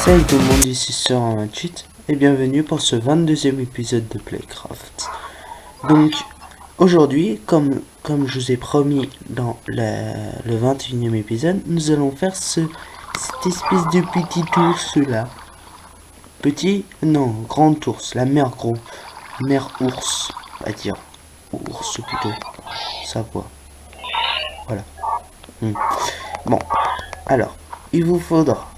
Salut tout le monde, ici sur 28 et bienvenue pour ce 22e épisode de Playcraft. Donc aujourd'hui, comme je vous ai promis dans le 21e épisode, nous allons faire cette espèce de petit ours là. Grand ours, la mère ours, à dire. Ours plutôt, ça quoi. Voilà. Bon, alors, il vous faudra.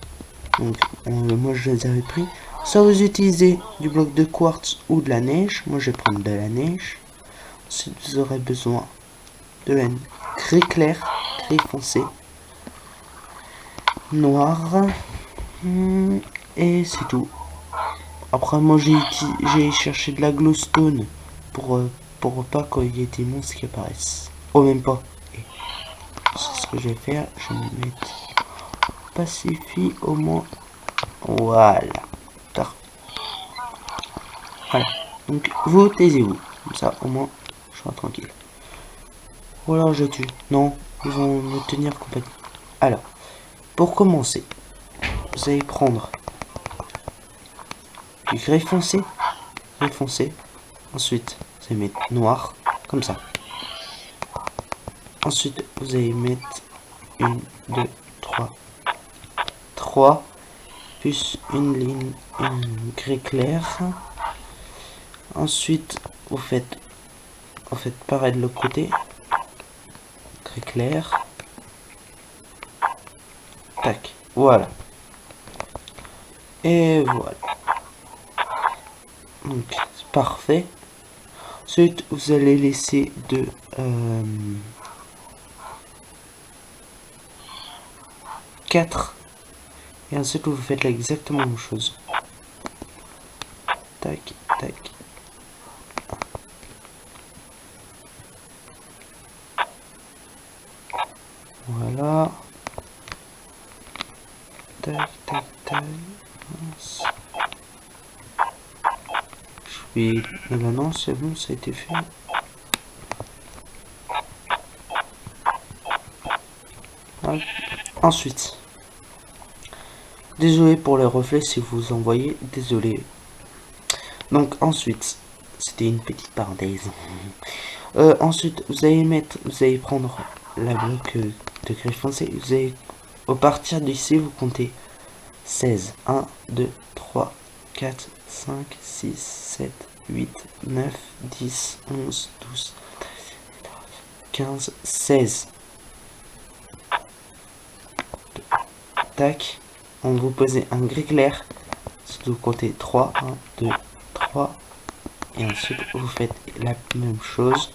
Donc, moi je les avais pris. Soit vous utilisez du bloc de quartz ou de la neige. Moi je vais prendre de la neige. Ensuite vous aurez besoin de laine gris clair, gris foncé, noir. Et c'est tout. Après moi j'ai cherché de la glowstone pour pas qu'il y ait des monstres qui apparaissent. Oh même pas. Et c'est ce que je vais faire. Je vais mettre pacifie au moins. Voilà. Voilà. Donc vous taisez-vous. Comme ça au moins je serai tranquille. Ou alors je tue. Non, ils vont me tenir compagnie. Alors, pour commencer, vous allez prendre du gris foncé. Ensuite, vous allez mettre noir, comme ça. Ensuite, vous allez mettre 1, 2, 3, plus une ligne gris clair. Ensuite, vous faites pareil de l'autre côté. Gris clair. Tac, voilà. Et voilà. Donc, c'est parfait. Ensuite, vous allez laisser de 4. Et ensuite, vous faites exactement la même chose. Tac, tac. Voilà. Tac, tac, tac. Je vais... Là, non, c'est bon, ça a été fait. Voilà. Ensuite. Désolé pour les reflets si vous en voyez. Désolé. Donc, ensuite. C'était une petite parenthèse. Ensuite, vous allez prendre la bloc de gris foncé. Vous allez, au partir d'ici, vous comptez 16. 1, 2, 3, 4, 5, 6, 7, 8, 9, 10, 11, 12, 15, 16. Tac. On vous posez un gris clair. Ensuite, vous comptez 3, 1, 2, 3. Et ensuite, vous faites la même chose.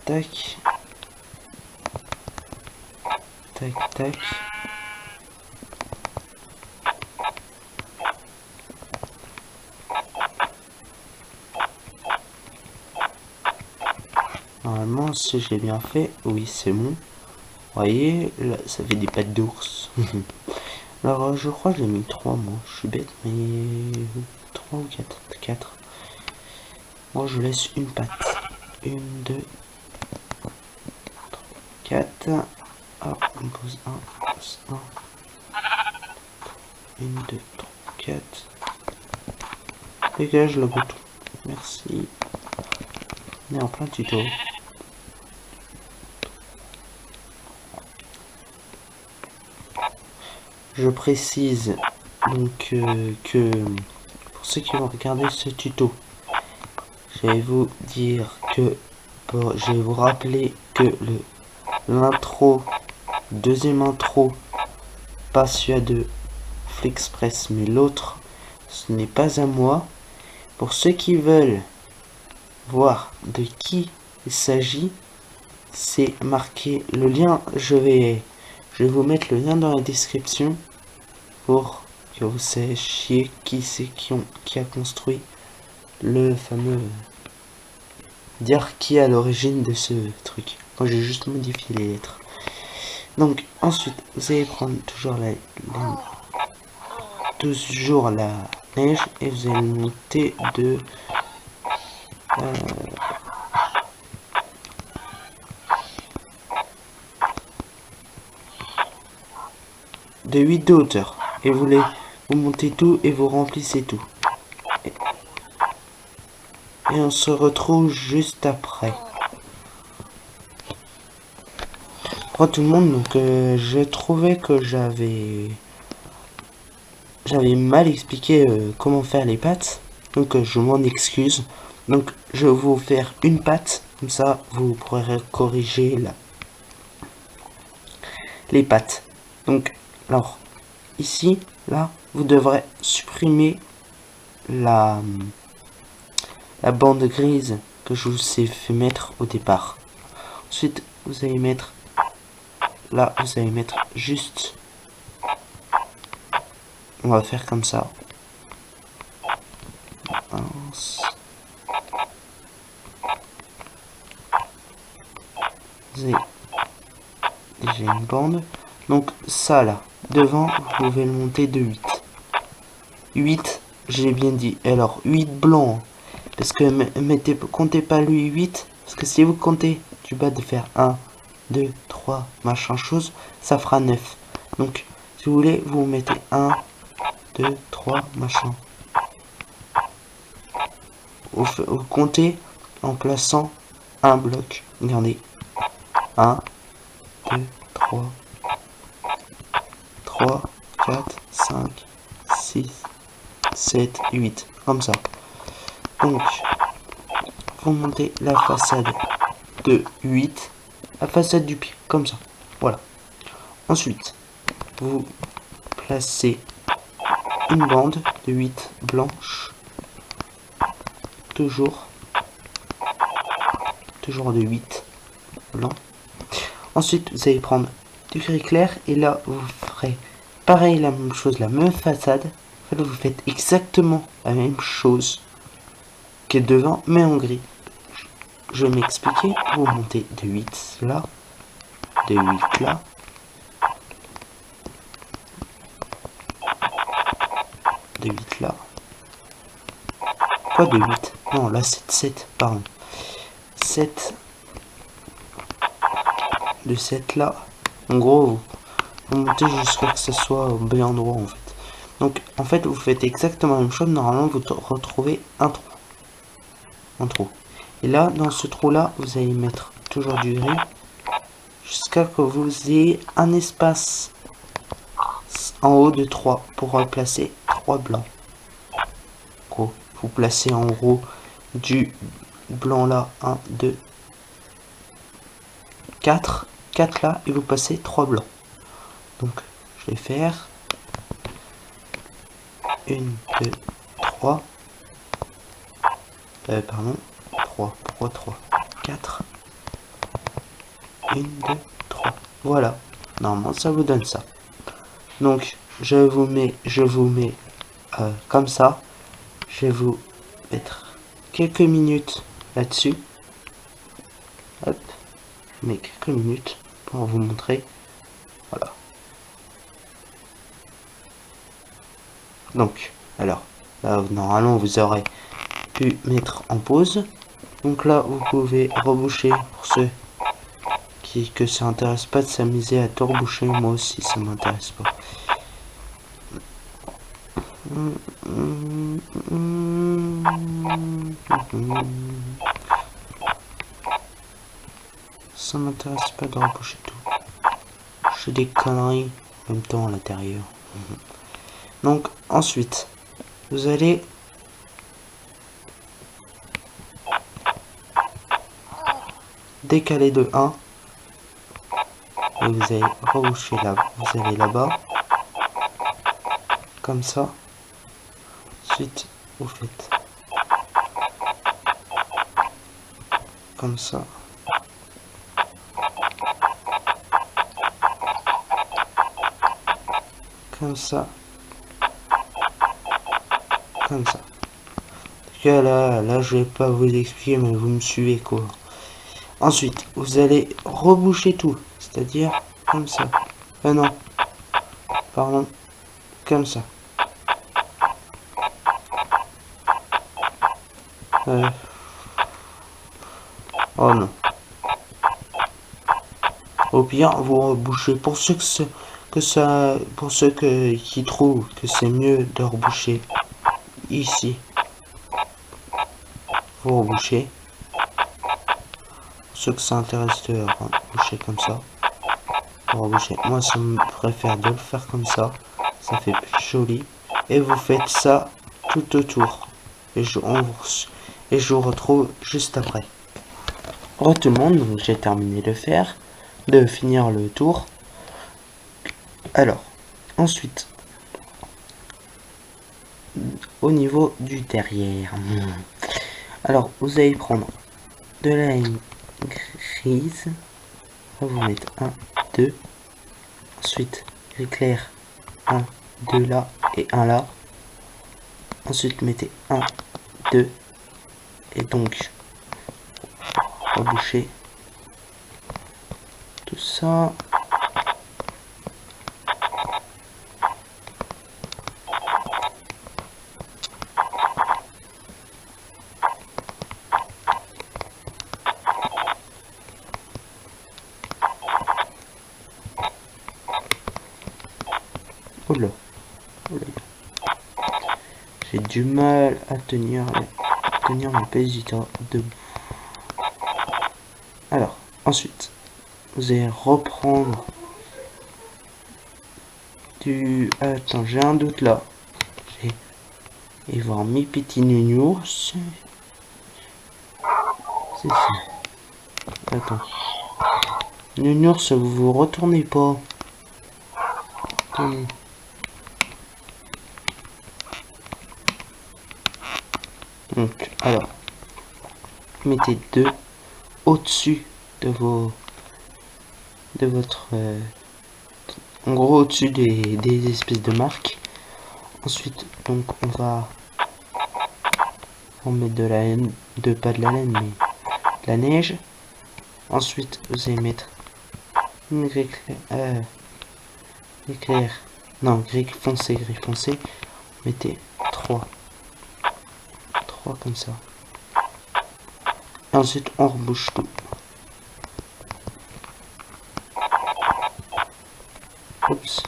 Tac. Tac, tac. Normalement, si j'ai bien fait, oui, c'est bon. Vous voyez, là, ça fait des pattes d'ours. Alors, je crois que j'ai mis 3, moi. Je suis bête, mais 3 ou 4. 4. Moi, je laisse une patte. 1, 2, 4. Hop, on pose 1, 1. 1, 2, 3, 4. Dégage le bouton. Merci. On est en plein tuto. Je précise donc que pour ceux qui vont regarder ce tuto, je vais vous dire que je vais vous rappeler que l'intro, deuxième intro, pas celui de Flixpress mais l'autre, ce n'est pas à moi. Pour ceux qui veulent voir de qui il s'agit, c'est marqué le lien. Je vais vous mettre le lien dans la description pour que vous sachiez qui c'est qui a construit le fameux dire qui est à l'origine de ce truc. Moi j'ai juste modifié les lettres. Donc ensuite vous allez prendre toujours la neige et vous allez monter de de 8 de hauteur et vous Vous montez tout et vous remplissez tout. Et on se retrouve juste après. Pour tout le monde, donc je trouvais que j'avais mal expliqué comment faire les pâtes. Donc je m'en excuse. Donc je vais vous faire une pâte. Comme ça, vous pourrez corriger les pâtes. Donc, alors, ici, là, vous devrez supprimer la bande grise que je vous ai fait mettre au départ. Ensuite, vous allez mettre, là, vous allez mettre juste, on va faire comme ça. Vous avez déjà une bande. Donc ça là, devant, vous pouvez le monter de 8. 8, j'ai bien dit. Alors 8 blancs. Parce que comptez pas lui 8. Parce que si vous comptez du bas de faire 1, 2, 3, machin chose, ça fera 9. Donc si vous voulez, vous mettez 1, 2, 3, machin. Vous comptez en plaçant un bloc. Regardez. 1, 2, 3, 3, 4, 5, 6, 7, 8. Comme ça. Donc, vous montez la façade de 8, la façade du pied, comme ça. Voilà. Ensuite, vous placez une bande de 8 blanches. Toujours de 8 blancs. Ensuite, vous allez prendre du gris clair et là, vous ferez pareil, la même chose, la même façade. En fait, vous faites exactement la même chose que devant, mais en gris. Je vais m'expliquer. Vous montez de 8 là, de 8 là. De 8 là. Quoi de 8? Non, là c'est 7, pardon. 7. De 7 là. En gros, vous montez jusqu'à ce que ce soit au bon endroit en fait. Donc en fait vous faites exactement la même chose. Normalement vous retrouvez un trou. Un trou. Et là dans ce trou là vous allez mettre toujours du gris. Jusqu'à que vous ayez un espace en haut de 3 pour replacer 3 blancs. Gros, vous placez en gros du blanc là 1, 2, 4. 4 là et vous passez 3 blancs. Donc je vais faire 1, 2, 3. Pardon. 3. Pourquoi 3? 4. 1, 2, 3. Voilà. Normalement ça vous donne ça. Donc je vous mets comme ça. Je vais vous mettre quelques minutes là-dessus. Hop. Je mets quelques minutes pour vous montrer. Voilà. Donc, alors, là, normalement, vous aurez pu mettre en pause. Donc là, vous pouvez reboucher pour ceux que ça intéresse pas de s'amuser à tout reboucher. Moi aussi, ça m'intéresse pas. Ça m'intéresse pas de reboucher tout. Je fais des conneries en même temps à l'intérieur. Donc ensuite, vous allez décaler de 1 et vous allez reboucher là. Vous allez là-bas, comme ça. Ensuite, vous faites comme ça. Comme ça. Comme ça. Là, je vais pas vous expliquer, mais vous me suivez quoi. Ensuite, vous allez reboucher tout, c'est-à-dire comme ça. Non, pardon, comme ça. Oh non. Au pire, vous rebouchez. Pour ceux que pour ceux qui trouvent que c'est mieux de reboucher ici, vous rebouchez. Pour ceux que ça intéresse de reboucher comme ça, vous rebouchez. Moi, je préfère de le faire comme ça. Ça fait plus joli. Et vous faites ça tout autour. Et je vous retrouve juste après. Re tout le monde, donc j'ai terminé de finir le tour. Alors, ensuite, au niveau du derrière. Alors, vous allez prendre de la laine grise. On va vous mettre 1, 2. Ensuite, l'éclair 1, 2 là et 1 là. Ensuite, mettez 1, 2. Et donc, reboucher tout ça. Oula. J'ai du mal à tenir mon Pégita debout. Alors, ensuite, vous allez reprendre du... Attends, j'ai un doute là. Et voir mes petits nounours. C'est ça. Attends. Nounours, vous vous retournez pas. Attends. Donc, alors, mettez 2 au-dessus de votre, en gros au-dessus des espèces de marques. Ensuite, donc, on va mettre de la laine, pas de la laine, mais de la neige. Ensuite, vous allez mettre une gris clair, non, gris foncé. Mettez 3 comme ça. Et ensuite, on rebouche tout. Oups.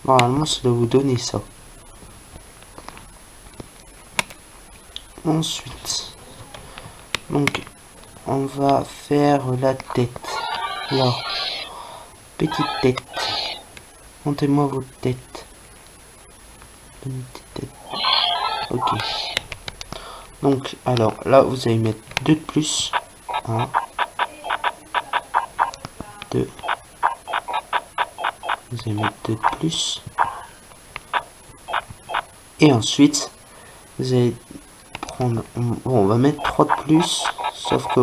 Normalement, ça doit vous donner ça. Ensuite, donc, on va faire la tête. Alors, petite tête. Montez-moi votre tête. Une petite tête. Ok. Donc, alors, là, vous allez mettre 2 de plus. 1, 2. Vous allez mettre 2 de plus. Et ensuite, vous allez prendre... Bon, on va mettre 3 de plus. Sauf que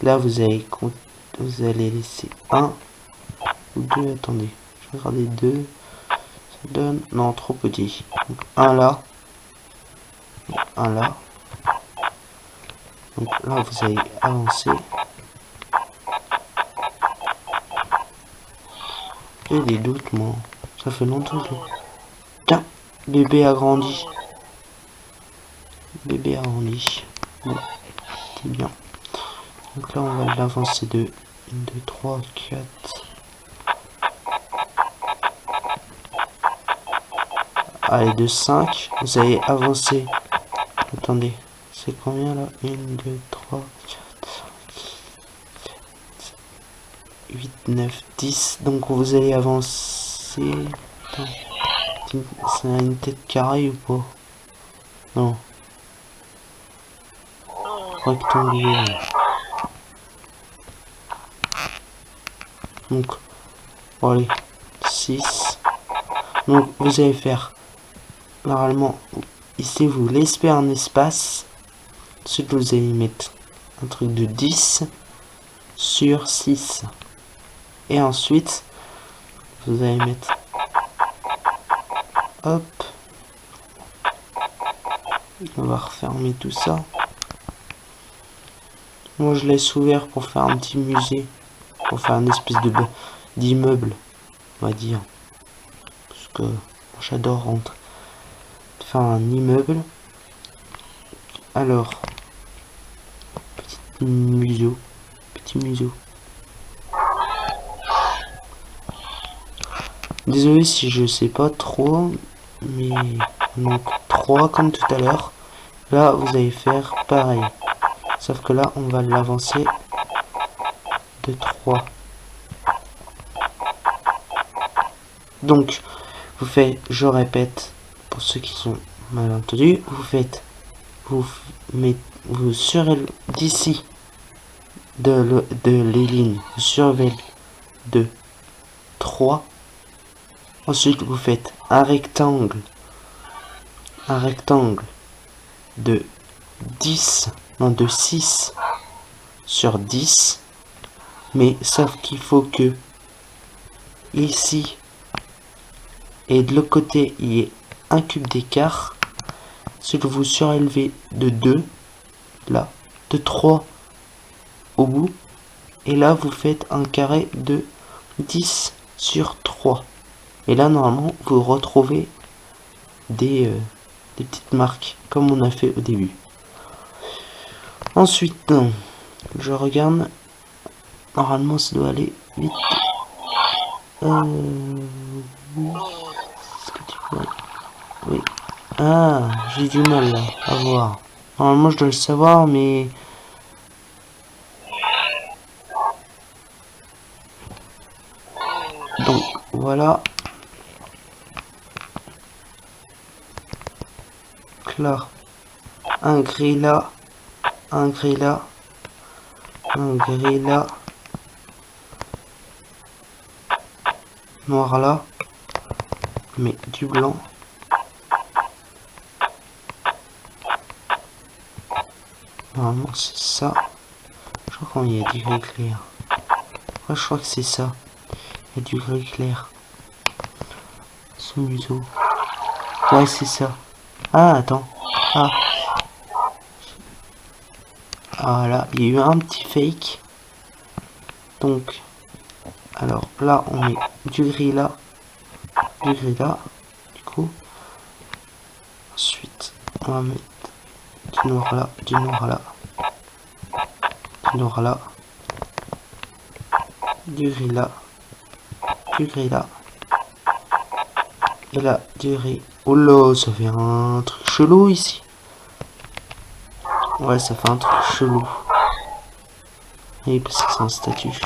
là, vous allez laisser 1 ou 2. Attendez, je vais regarder 2. Ça donne... Non, trop petit. Donc, 1 là. Et 1 là. Donc là, vous allez avancer. J'ai des doutes, moi. Ça fait longtemps que... Tiens, bébé a grandi. Bébé a grandi. Bon, c'est bien. Donc là, on va l'avancer de 1, 2, 3, 4. Allez, de 5. Vous allez avancer. Attendez, c'est combien là? 1, 2, 3, 4, 5, 8, 9, 10. Donc vous allez avancer. C'est une tête carrée ou pas? Non. Rectangulaire. Donc, bon, allez, 6. Donc vous allez faire, normalement, ici vous laissez un espace. Ensuite vous allez mettre un truc de 10 sur 6. Et ensuite, vous allez mettre, hop, On va refermer tout ça. Moi je laisse ouvert pour faire un petit musée. Pour faire une espèce d'immeuble, on va dire. Parce que j'adore faire un immeuble. Alors, petit museau. Désolé si je sais pas trop, mais donc 3 comme tout à l'heure. Là, vous allez faire pareil. Sauf que là, on va l'avancer de 3. Donc, vous faites, je répète, pour ceux qui sont mal entendus, vous surélevez d'ici de les lignes, vous surélevez de 3. Ensuite, vous faites un rectangle de 10, non de 6 sur 10, mais sauf qu'il faut que ici et de l'autre côté il y ait un cube d'écart. Ensuite vous surélevez de 2, là, de 3 au bout, et là vous faites un carré de 10 sur 3. Et là normalement vous retrouvez des petites marques comme on a fait au début. Ensuite, je regarde. Normalement, ça doit aller vite. Est-ce que tu peux... Oui. Ah, j'ai du mal là, à voir. Normalement, je dois le savoir, mais... Donc, voilà. Là, un gris là, un gris là, un gris là, noir là, mais du blanc. Normalement c'est ça. Je crois qu'il y a du gris clair. Ouais, je crois que c'est ça. Il y a du gris clair. Son museau. Ouais, c'est ça. Ah, attends. Ah. Ah là, il y a eu un petit fake. Donc, alors là, on met du gris là. Du gris là. Du coup. Ensuite, on va mettre du noir là. Du noir là. Du noir là. Du gris là. Du gris là. Et là, du gris. Oh là, ça fait un truc chelou ici. Ouais, ça fait un truc chelou. Oui, parce que c'est un statut.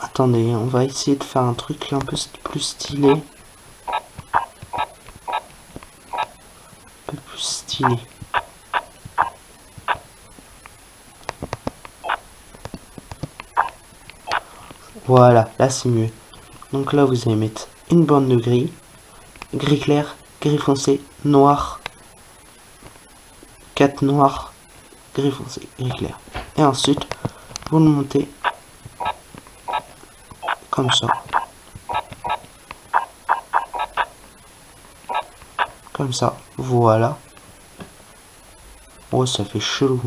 Attendez, on va essayer de faire un truc un peu plus stylé. Un peu plus stylé. Voilà, là c'est mieux. Donc là, vous allez mettre une bande de gris. Gris clair, gris foncé, noir. 4 noirs, gris foncé, gris clair. Et ensuite, vous le montez comme ça. Comme ça, voilà. Oh, ça fait chelou.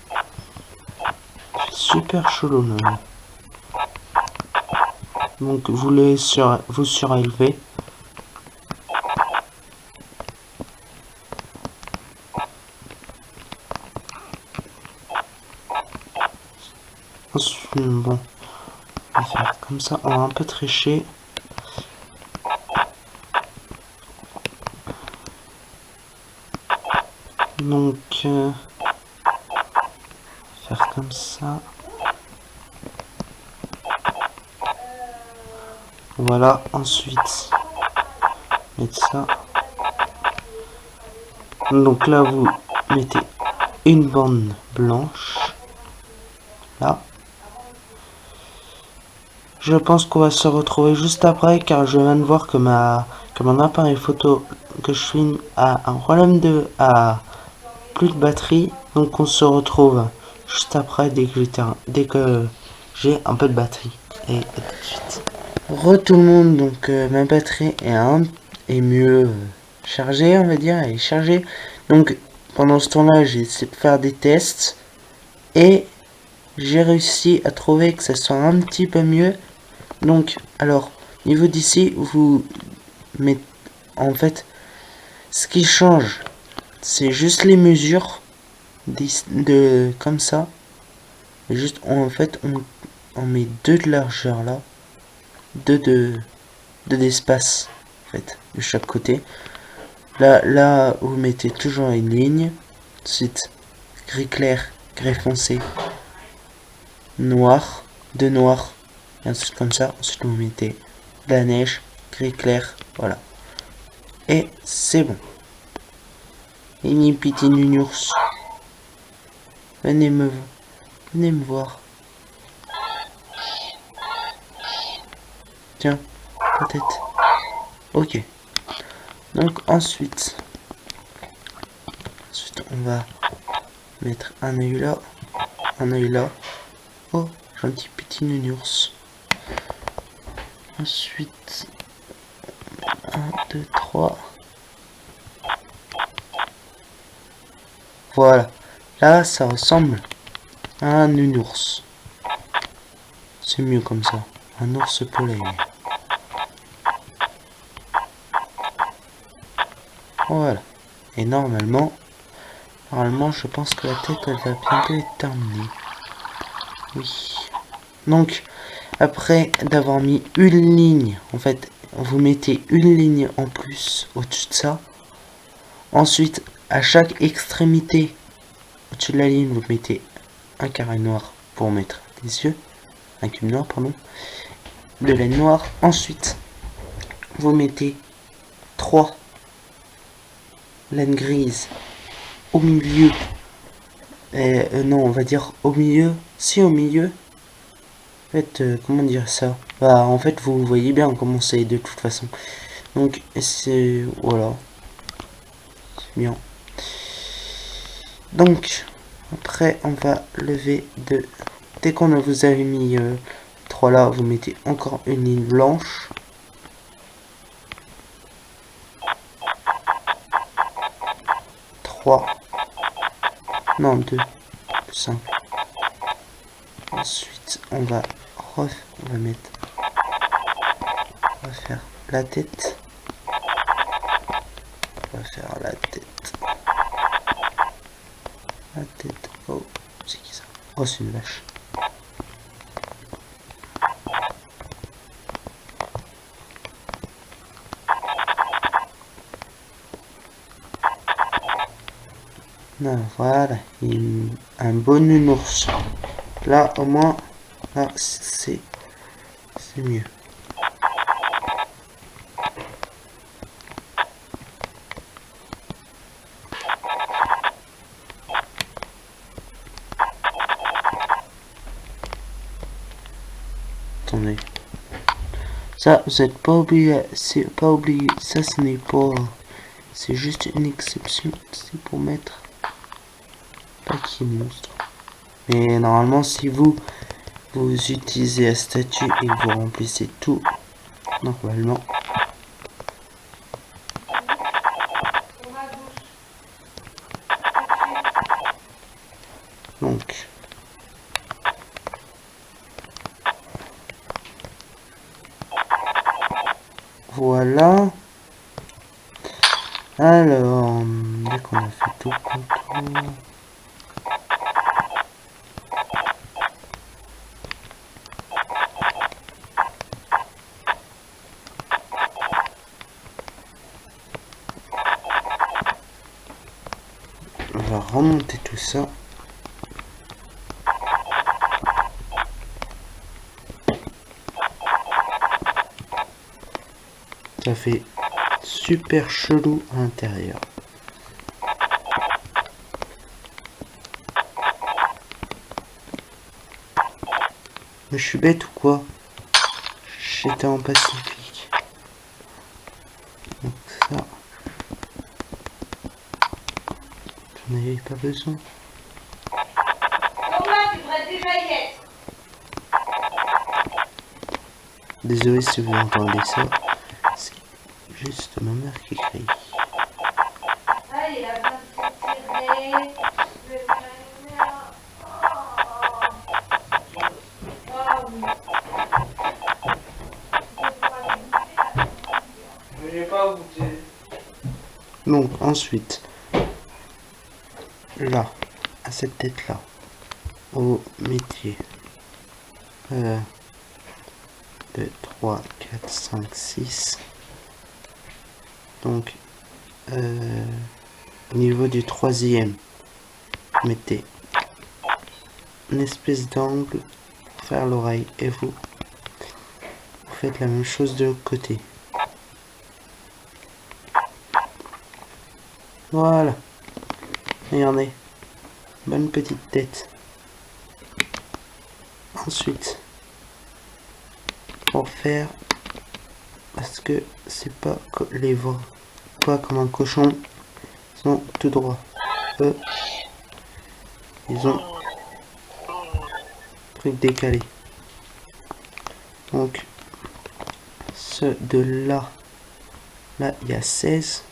Ça fait super chelou, même. Donc, vous surélevez. Ensuite, bon, on va faire comme ça, on va un peu tricher. Donc, faire comme ça. Voilà, ensuite, mettre ça. Donc là, vous mettez une bande blanche. Là. Je pense qu'on va se retrouver juste après, car je viens de voir que mon appareil photo que je filme a un problème a plus de batterie. Donc on se retrouve juste après dès que j'ai un peu de batterie. Et à tout de suite. Re tout le monde, donc ma batterie est mieux. chargée, on va dire, elle est chargée. Donc pendant ce temps-là, j'ai essayé de faire des tests et j'ai réussi à trouver que ça soit un petit peu mieux. Donc, alors, niveau d'ici, vous mettez, en fait, ce qui change, c'est juste les mesures de comme ça. Juste, en fait, on met 2 de largeur là, 2 d'espace, en fait, de chaque côté. Là, vous mettez toujours une ligne. Ensuite, gris clair, gris foncé, noir, 2 noirs, et ensuite comme ça. Ensuite, vous mettez de la neige, gris clair, voilà. Et c'est bon. Ini petit nounours. Venez me voir. Tiens, peut-être. Ok. Donc ensuite, on va mettre un œil là, un œil là. Oh, gentil petit nounours. Ensuite, 1, 2, 3. Voilà. Là, ça ressemble à un nounours. C'est mieux comme ça. Un ours polaire. Voilà. Et normalement, je pense que la tête, elle va bientôt être terminée. Oui. Donc, après d'avoir mis une ligne, en fait, vous mettez une ligne en plus au-dessus de ça. Ensuite, à chaque extrémité, au-dessus de la ligne, vous mettez un carré noir pour mettre des yeux. Un cube noir, pardon. De laine noire. Ensuite, vous mettez 3 laines grises au milieu. Non, on va dire au milieu. Si, au milieu. En fait, comment dire ça? Bah, en fait, vous voyez bien comment c'est de toute façon. Donc, c'est... Voilà. C'est bien. Donc, après, on va lever de... Dès qu'on vous avez mis 3 là, vous mettez encore une ligne blanche. Non, 2, 5. Ensuite, on va mettre... On va faire la tête. On va faire la tête. La tête. Oh, c'est qui ça? Oh, c'est une vache. Non, voilà, un bon nounours. Là, au moins, là, c'est mieux. Attendez. Ça, vous n'êtes pas obligé, c'est pas obligé, ça ce n'est pas, c'est juste une exception, c'est pour mettre paquet monstre. Mais normalement, si vous utilisez la statue et que vous remplissez tout, normalement. Donc, voilà. Alors, dès qu'on a fait tout le contour. On va remonter tout ça. Ça fait super chelou à l'intérieur. Mais je suis bête ou quoi? J'étais en Pacifique. Donc ça... J'en avais pas besoin. Désolé si vous entendez ça. C'est juste ma mère qui crie. Donc ensuite, là, à cette tête-là, au métier 2, 3, 4, 5, 6. Donc, au niveau du troisième, mettez une espèce d'angle pour faire l'oreille et vous faites la même chose de l'autre côté. Voilà. Regardez. Bonne petite tête. Ensuite, pour faire, parce que c'est pas les voix, pas comme un cochon, ils sont tout droit. Eux, ils ont truc décalé. Donc, ceux de là, il y a 16.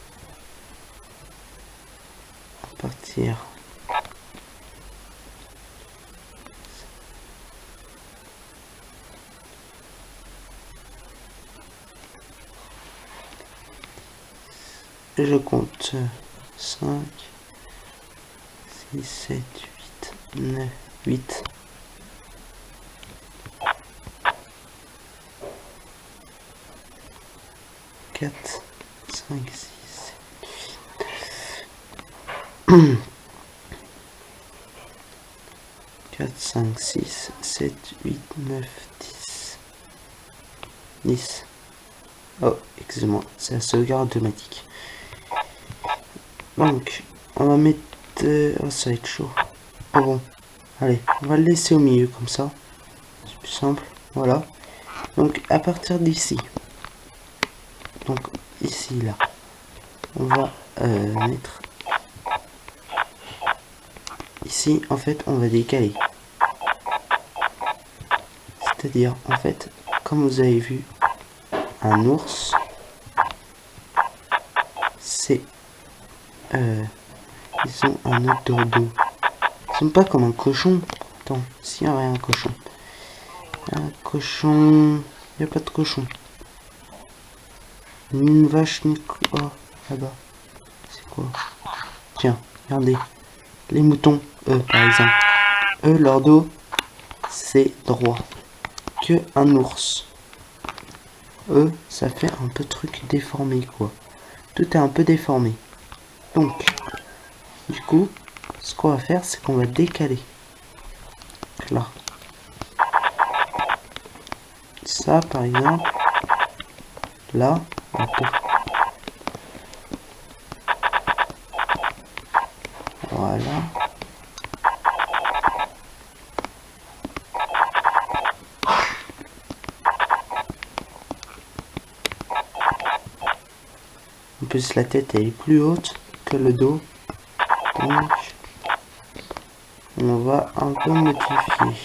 À partir. Je compte 5, 6, 7, 8, 9, 8. 4, 5, 6, 7, 4, 5, 6, 7, 8, 9, 10. 10. Oh, excusez-moi, c'est la sauvegarde automatique. Donc, on va mettre... oh, ça va être chaud. Ah bon, allez, on va le laisser au milieu comme ça. C'est plus simple, voilà. Donc, à partir d'ici. Donc, ici, là. On va mettre... Ici, en fait, on va décaler. C'est-à-dire, en fait, comme vous avez vu, un ours, c'est... ils ont un autre dos. Ils sont pas comme un cochon. Attends, s'il y avait un cochon. Un cochon... Il n'y a pas de cochon. Ni une vache, ni quoi. Là-bas. C'est quoi? Tiens, regardez. Les moutons, eux, par exemple. Eux, leur dos, c'est droit. Que un ours. Eux, ça fait un peu truc déformé, quoi. Tout est un peu déformé. Donc, du coup, ce qu'on va faire, c'est qu'on va décaler. Là. Ça, par exemple. Là, un peu. Voilà. En plus, la tête elle est plus haute que le dos. Donc, on va un peu modifier.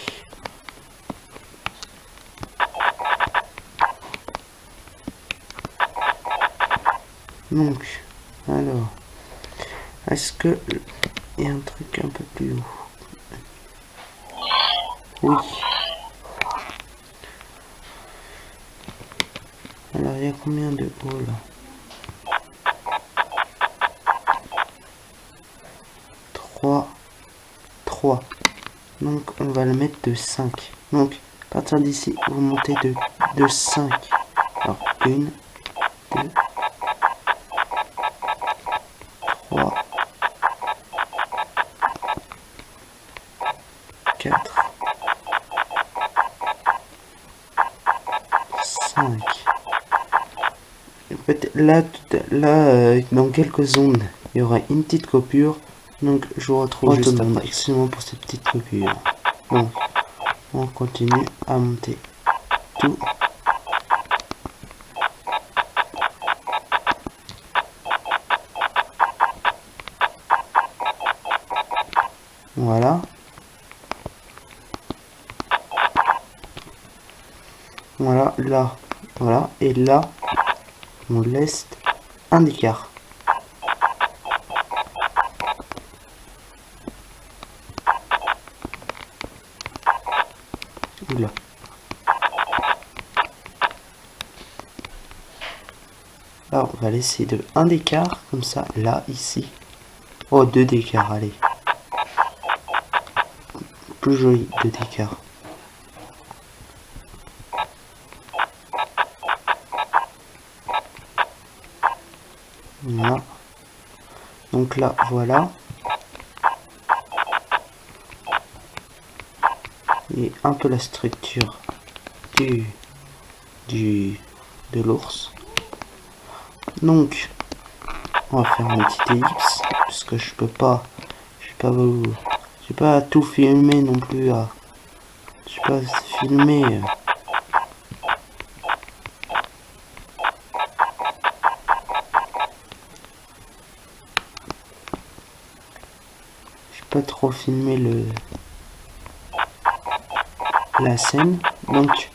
Donc, alors, est-ce que il y a un truc un peu plus haut? Oui. Alors, il y a combien de haut là? 3. Donc, on va le mettre de 5. Donc, à partir d'ici, vous montez de 5. Alors, 1, 2, 3, 4, 5. Là, dans quelques secondes, il y aura une petite coupure. Donc, je vous retrouve juste après. Excusez-moi pour cette petite coupure. Donc, on continue à monter tout. Voilà. Voilà, là. Voilà. Et là, on laisse un écart. Oula. Là, on va laisser de 1 d'écart, comme ça, là, ici. Oh, 2 d'écart, allez. Plus joli, 2 d'écart. Voilà. Donc là, voilà. Et un peu la structure de l'ours. Donc, on va faire une petite ellipse, parce que je vais pas tout filmer non plus je vais pas filmer. Pas trop filmer la scène. Donc,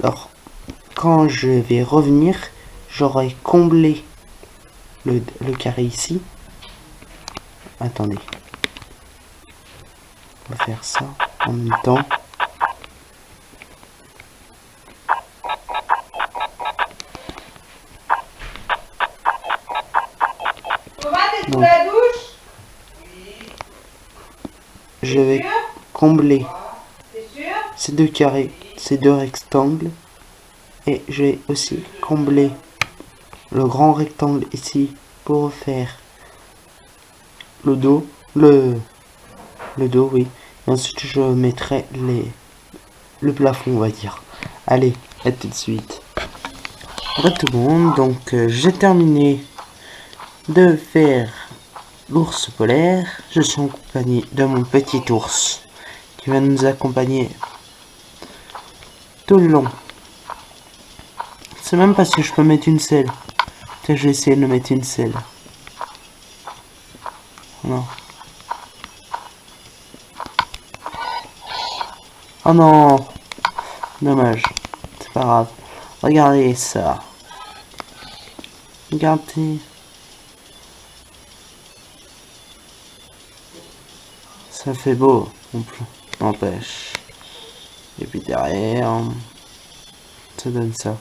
alors, quand je vais revenir, j'aurai comblé le carré ici. Attendez. On va faire ça en même temps. Donc, je vais combler ces 2 carrés, ces 2 rectangles, et je vais aussi combler le grand rectangle ici pour faire le dos, le dos, oui. Et ensuite je mettrai le plafond, on va dire. Allez, à tout de suite. Bonjour tout le monde, donc j'ai terminé de faire l'ours polaire. Je suis en compagnie de mon petit ours qui va nous accompagner tout le long. C'est même pas si je peux mettre une selle. Peut-être je vais essayer de mettre une selle. Non. Oh non. Dommage. C'est pas grave. Regardez ça. Regardez. Ça fait beau. N'empêche. Et puis derrière, ça donne ça.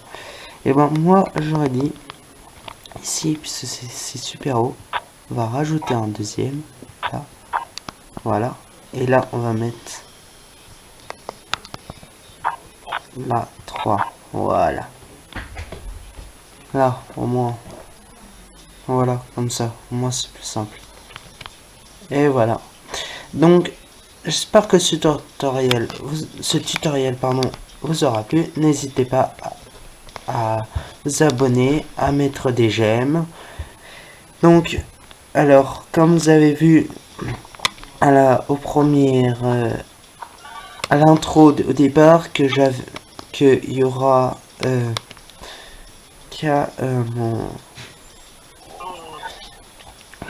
Et ben moi j'aurais dit ici, puisque c'est super haut, on va rajouter un deuxième. Là. Voilà. Et là on va mettre là 3. Voilà. Là au moins. Voilà, comme ça. Au moins c'est plus simple. Et voilà. Donc j'espère que ce tutoriel vous aura plu. N'hésitez pas à vous abonner, à mettre des j'aime. Donc, alors, comme vous avez vu à l'intro au départ, qu'il y aura le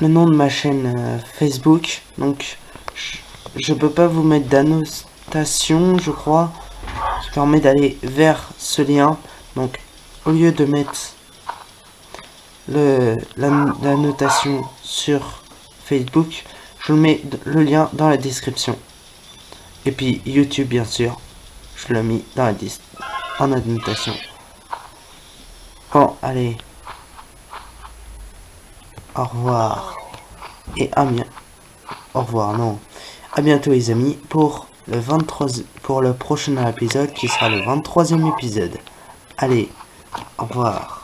nom de ma chaîne Facebook. Donc, je peux pas vous mettre d'annotation, je crois, qui permet d'aller vers ce lien. Donc, au lieu de mettre la notation sur Facebook, je mets le lien dans la description. Et puis YouTube, bien sûr, je l'ai mis dans en annotation. Bon, allez. Au revoir. Et au revoir, non. À bientôt les amis pour le prochain épisode qui sera le 23e épisode. Allez, au revoir.